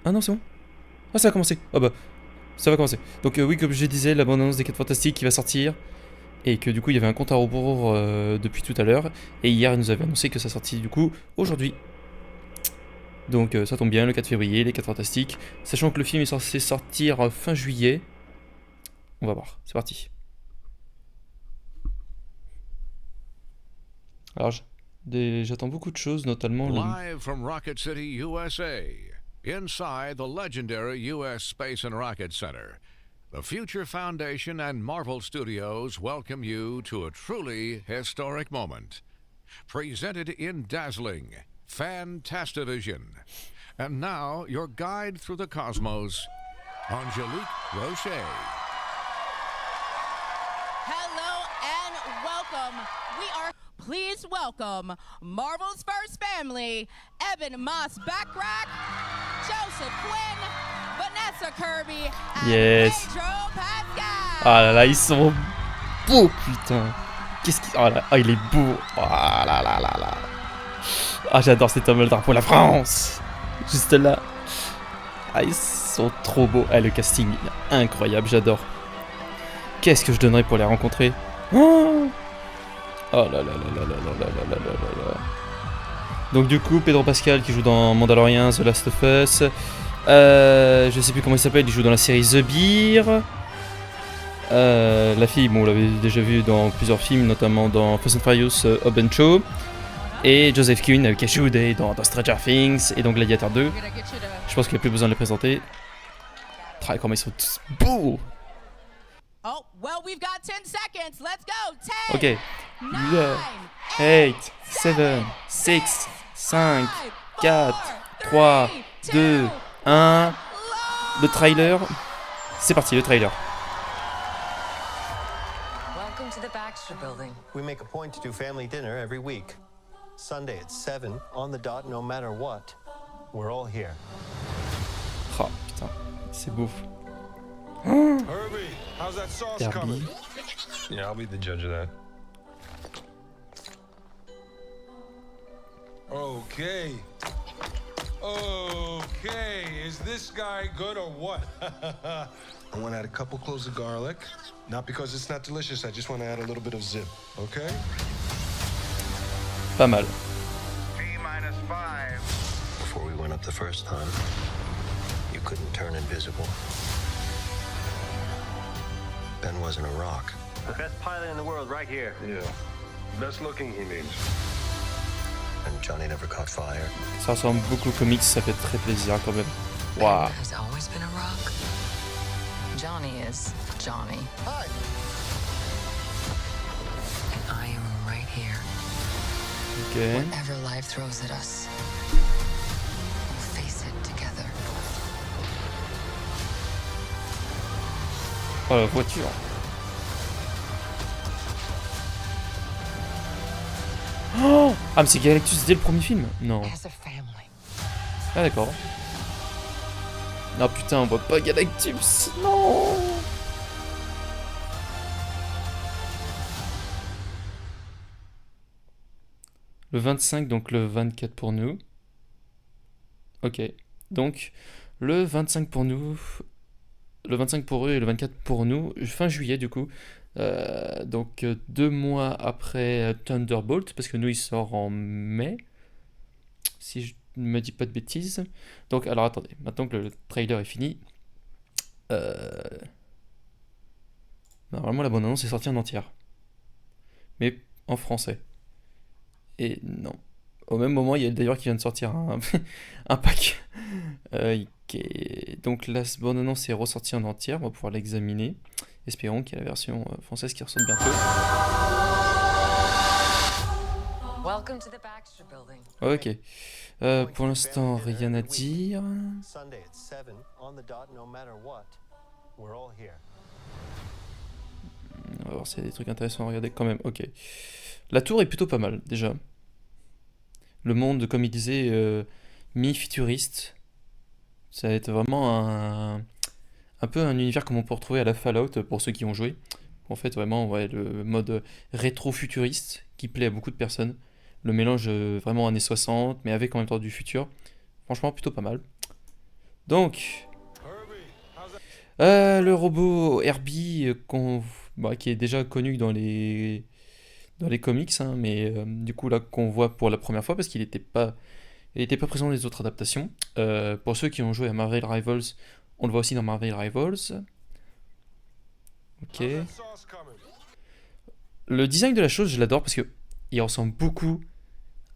Ah non, c'est bon. Ah, ça a commencé. Ah bah, ça va commencer. Donc oui, comme je disais, la bande-annonce des 4 Fantastiques qui va sortir. Et que du coup, il y avait un compte à rebours depuis tout à l'heure. Et hier, il nous avait annoncé que ça sortit du coup aujourd'hui. Donc ça tombe bien, le 4 février, les 4 Fantastiques. Sachant que le film est censé sortir fin juillet. On va voir, c'est parti. Alors, j'attends beaucoup de choses, notamment le... Live from Rocket City, USA, inside the legendary U.S. Space and Rocket Center, the Future Foundation and Marvel Studios welcome you to a truly historic moment. Presented in dazzling, Fantastivision. And now, your guide through the cosmos, Angelique Rocher. Hello and welcome. We are please welcome Marvel's first family, Evan Moss Backrack, Joseph Quinn, Vanessa Kirby, and Yes. Pedro Pascal. Ah là là, ils sont beaux, putain. Qu'est-ce qu'il... Oh là, oh, il est beau. Oh là là là là. Ah, j'adore cet homme, le drapeau de la France. Juste là. Ah, ils sont trop beaux. Ah, le casting est incroyable, j'adore. Qu'est-ce que je donnerais pour les rencontrer? Oh là là là là là là là là là là là. Donc du coup, Pedro Pascal qui joue dans Mandalorian, The Last of Us. Je sais plus comment il s'appelle, il joue dans la série The Bear. La fille, bon, on l'avait déjà vu dans plusieurs films, notamment dans Fast and Furious, Hobbs and Shaw. Et Joseph Quinn qui a joué dans Stranger Things et dans Gladiator 2. Je pense qu'il n'y a plus besoin de les présenter. Comment ils sont tous beaux. Oh, well, we've got 10 seconds. Let's go. 10. Ok. 9, 8, 7, 6, 5, 4, 3, 2, 1. Le trailer. C'est parti, le trailer. Welcome to the Baxter Building. We make a point to do family dinner every week. Sunday at 7, on the dot, no matter what. We're all here. Oh putain, c'est beau. Herbie, how's that sauce coming? Herbie. Yeah, I'll be the judge of that. Okay. Okay, is this guy good or what? I want to add a couple cloves of garlic. Not because it's not delicious, I just want to add a little bit of zip, okay? Pas mal. T-5. Before we went up the first time, you couldn't turn invisible. Ben wasn't a rock. The best pilot in the world right here. Yeah. Best looking, he means. And Johnny never caught fire. Ça ressemble beaucoup aux comics, ça fait très plaisir quand même. Waouh. Ben has always been a rock. Johnny is Johnny. Hi! And I am right here. Ok. Whatever life throws at us, we'll face it together. Oh la voiture. Oh ah mais c'est Galactus dès le premier film? Non. As a family. Ah d'accord. Non putain, on voit pas Galactus. Non. Le 25, donc le 24 pour nous. Ok. Donc, le 25 pour nous. Le 25 pour eux et le 24 pour nous. Fin juillet, du coup. Donc, 2 mois après Thunderbolt. Parce que nous, il sort en mai. Si je ne me dis pas de bêtises. Donc, alors attendez. Maintenant que le trailer est fini. Normalement, la bande-annonce est sortie en entière. Mais en français. Et non. Au même moment, il y a d'ailleurs qui vient de sortir un pack. Donc la bande-annonce est ressortie en entière, on va pouvoir l'examiner. Espérons qu'il y a la version française qui ressorte bientôt. Welcome to the Baxter Building. Ok. Pour l'instant, rien à dire. Sunday at 7, on the dot, no matter what. We're all here. On va voir s'il y a des trucs intéressants à regarder quand même. Ok. La tour est plutôt pas mal, déjà. Le monde, comme il disait, mi-futuriste. Ça va être vraiment un peu un univers comme on peut retrouver à la Fallout pour ceux qui ont joué. En fait, vraiment, ouais, le mode rétro-futuriste qui plaît à beaucoup de personnes. Le mélange vraiment années 60, mais avec en même temps du futur. Franchement, plutôt pas mal. Donc, le robot Herbie qui est déjà connu dans les comics, hein, mais du coup là qu'on voit pour la première fois parce qu'il n'était pas présent dans les autres adaptations. Pour ceux qui ont joué à Marvel Rivals, on le voit aussi dans Marvel Rivals. Ok. Le design de la chose, je l'adore parce que il ressemble beaucoup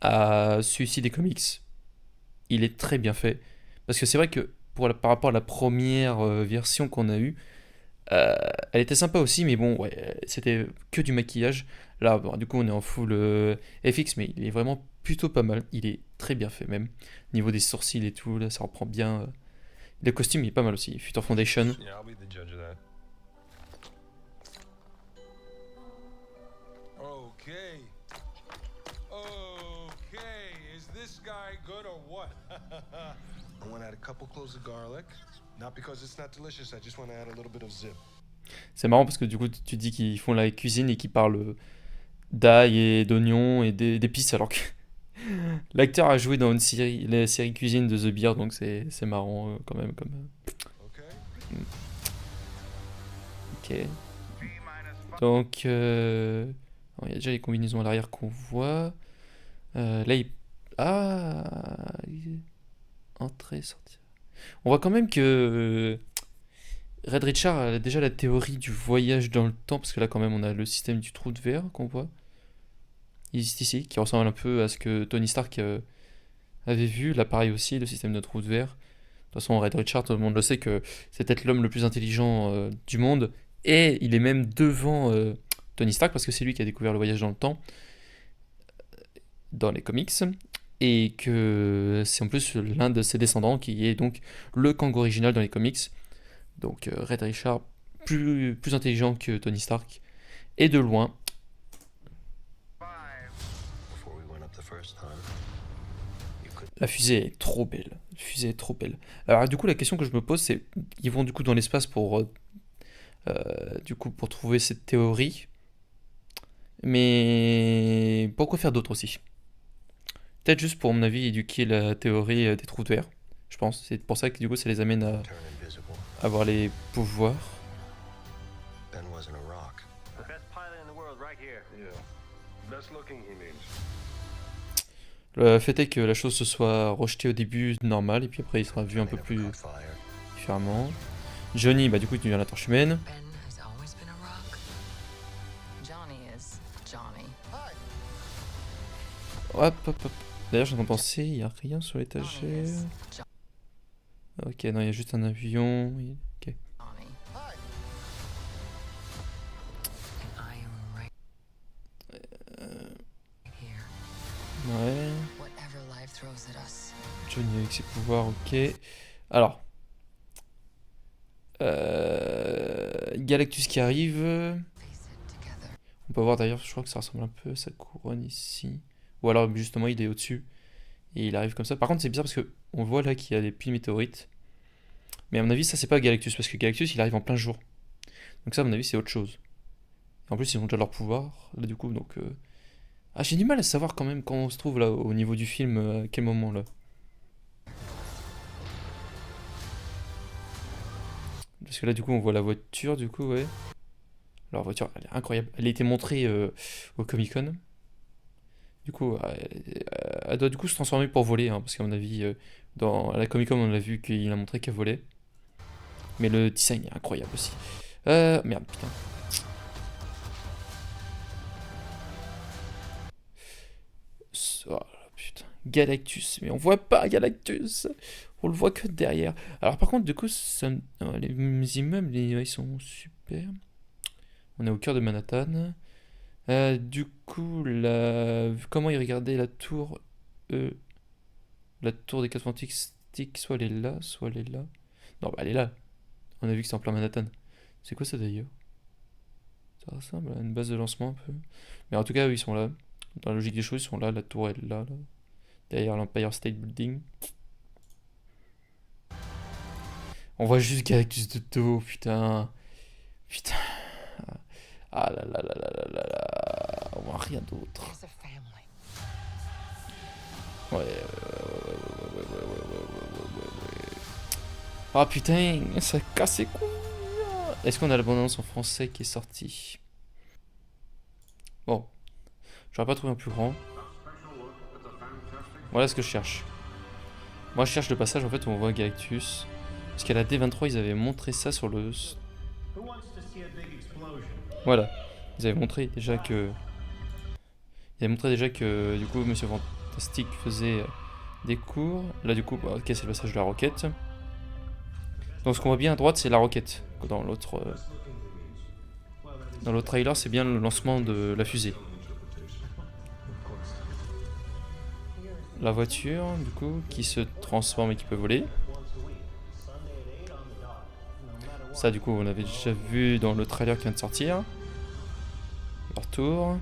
à celui-ci des comics. Il est très bien fait. Parce que c'est vrai que par rapport à la première version qu'on a eue, elle était sympa aussi, mais bon, ouais, c'était que du maquillage. Là, bon, du coup, on est en full FX, mais il est vraiment plutôt pas mal. Il est très bien fait même. Au niveau des sourcils et tout, là, ça reprend bien. Le costume, il est pas mal aussi. Future Foundation. Yeah, I'll be the judge of that. Okay. Okay. Is this guy good or what? I want to add a couple cloves of garlic. Not because it's not delicious, I just want to add a little bit of zip. C'est marrant parce que du coup, tu dis qu'ils font la cuisine et qu'ils parlent d'ail et d'oignons et d'épices, alors que l'acteur a joué dans la série cuisine de The Beard, donc c'est marrant quand même. Okay. Ok. Donc, il y a déjà les combinaisons à l'arrière qu'on voit. Là, entrée, sortie. On voit quand même que Red Richard a déjà la théorie du voyage dans le temps, parce que là, quand même, on a le système du trou de verre qu'on voit. Ici, qui ressemble un peu à ce que Tony Stark avait vu. Là, pareil aussi, le système de trou de verre. De toute façon, Red Richard, tout le monde le sait que c'est peut-être l'homme le plus intelligent du monde. Et il est même devant Tony Stark, parce que c'est lui qui a découvert le voyage dans le temps dans les comics. Et que c'est en plus l'un de ses descendants qui est donc le Kang original dans les comics. Donc Red Richard, plus intelligent que Tony Stark. Et de loin. La fusée est trop belle. Alors du coup, la question que je me pose, c'est ils vont du coup dans l'espace pour trouver cette théorie. Mais pourquoi faire d'autres aussi? Peut-être juste pour, à mon avis, éduquer la théorie des trous de verre. Je pense. C'est pour ça que du coup, ça les amène à avoir les pouvoirs. Ben wasn't a rock. The best pilot in the world right here. Yeah. Best looking, he means. Le fait est que la chose se soit rejetée au début normal, et puis après il sera vu un peu plus différemment. Johnny, bah du coup il devient la torche humaine. Ben has always been a rock. Johnny is Johnny. Hop. D'ailleurs, j'en ai pensé, il n'y a rien sur l'étagère. Ok, non, il y a juste un avion. Ok. Johnny. And I am right here. Ouais. Whatever life throws at us. Johnny avec ses pouvoirs, ok. Alors. Galactus qui arrive. Face it together. On peut voir d'ailleurs, je crois que ça ressemble un peu à sa couronne ici. Ou alors justement il est au-dessus. Et il arrive comme ça. Par contre c'est bizarre parce que on voit là qu'il y a des puits météorites. Mais à mon avis ça c'est pas Galactus. Parce que Galactus il arrive en plein jour. Donc ça à mon avis c'est autre chose. Et en plus ils ont déjà leur pouvoir. Là du coup donc... Ah j'ai du mal à savoir quand même quand on se trouve là au niveau du film. À quel moment là. Parce que là du coup on voit la voiture du coup ouais. Alors la voiture elle est incroyable. Elle a été montrée au Comic Con. Du coup elle doit du coup se transformer pour voler hein, parce qu'à mon avis à la Comic Con on a vu qu'il a montré qu'elle volait. Mais le design est incroyable aussi. Merde putain. Oh putain. Galactus. Mais on voit pas Galactus. On le voit que derrière. Alors par contre du coup les immeubles ils sont super. On est au cœur de Manhattan. Du coup comment ils regardaient la tour la tour des 4 fantastiques, soit elle est là, soit elle est là. Non bah elle est là. On a vu que c'est en plein Manhattan. C'est quoi ça d'ailleurs? Ça ressemble à une base de lancement un peu. Mais en tout cas, eux, ils sont là. Dans la logique des choses, ils sont là. La tour est là. Derrière l'Empire State Building. On voit juste Galactus de dos, putain. Putain. Ah là là là là là là là. On voit rien d'autre. There's a family. Ouais. Ah putain, ça casse les couilles. Est-ce qu'on a l'abondance en français qui est sortie? Bon, j'aurais pas trouvé un plus grand. Voilà ce que je cherche. Moi je cherche le passage en fait où on voit Galactus. Parce qu'à la D23 ils avaient montré ça sur le... Voilà. Ils avaient montré déjà que... du coup Monsieur Fantastique faisait des cours. Là du coup, bah, ok, c'est le passage de la roquette. Donc ce qu'on voit bien à droite c'est la roquette. Dans l'autre trailer c'est bien le lancement de la fusée. La voiture du coup qui se transforme et qui peut voler. Ça du coup on l'avait déjà vu dans le trailer qui vient de sortir. Leur tour.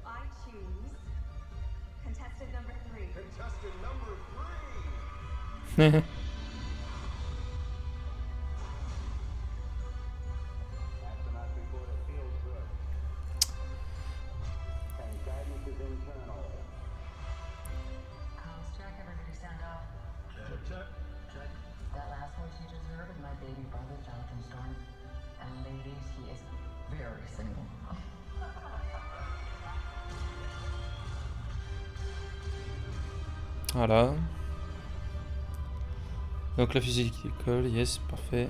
I choose contestant number 3. How's Jack? Everybody stand up. Check. That last voice you just heard is my baby brother, Jonathan Storm. And ladies, he is very single. Voilà. Donc la fusée qui décolle, yes, parfait.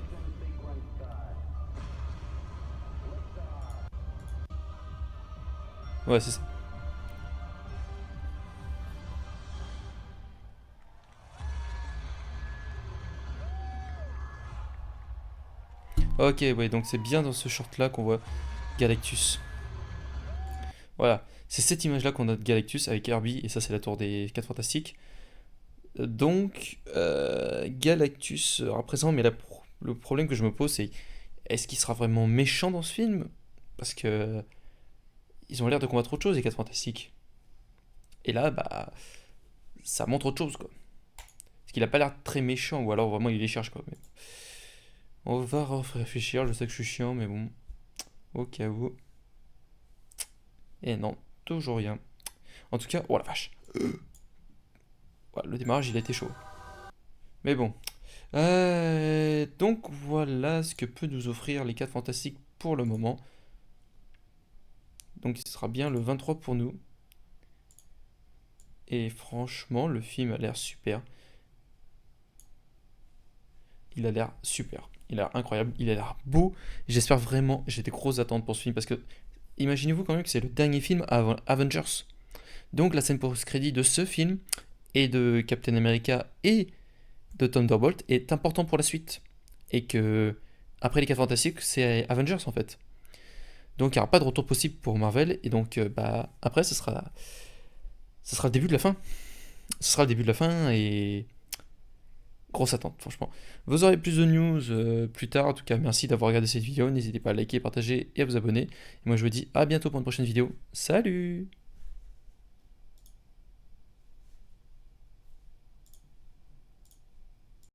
Ouais, c'est ça. Ok, ouais, donc c'est bien dans ce short là qu'on voit Galactus. Voilà, c'est cette image là qu'on a de Galactus avec Herbie, et ça c'est la tour des 4 Fantastiques. Donc, Galactus sera présent, mais le problème que je me pose c'est est-ce qu'il sera vraiment méchant dans ce film? Parce que ils ont l'air de combattre autre chose, les 4 Fantastiques. Et là, bah, ça montre autre chose, quoi. Parce qu'il a pas l'air très méchant, ou alors vraiment il les cherche, quoi. Mais... on va réfléchir, je sais que je suis chiant, mais bon, au cas où. Et non, toujours rien. En tout cas, oh la vache. Voilà, le démarrage, il a été chaud. Mais bon. Donc voilà ce que peut nous offrir les 4 Fantastiques pour le moment. Donc ce sera bien le 23 pour nous. Et franchement, le film a l'air super. Il a l'air super. Il a l'air incroyable. Il a l'air beau. J'espère vraiment... j'ai des grosses attentes pour ce film parce que... imaginez-vous quand même que c'est le dernier film avant Avengers. Donc la scène post-crédit de ce film et de Captain America et de Thunderbolt est important pour la suite. Et que... après les 4 Fantastiques, c'est Avengers en fait. Donc il n'y aura pas de retour possible pour Marvel. Et donc bah après ce sera le début de la fin. Ce sera le début de la fin et... grosse attente, franchement. Vous aurez plus de news plus tard. En tout cas, merci d'avoir regardé cette vidéo. N'hésitez pas à liker, partager et à vous abonner. Et moi, je vous dis à bientôt pour une prochaine vidéo. Salut!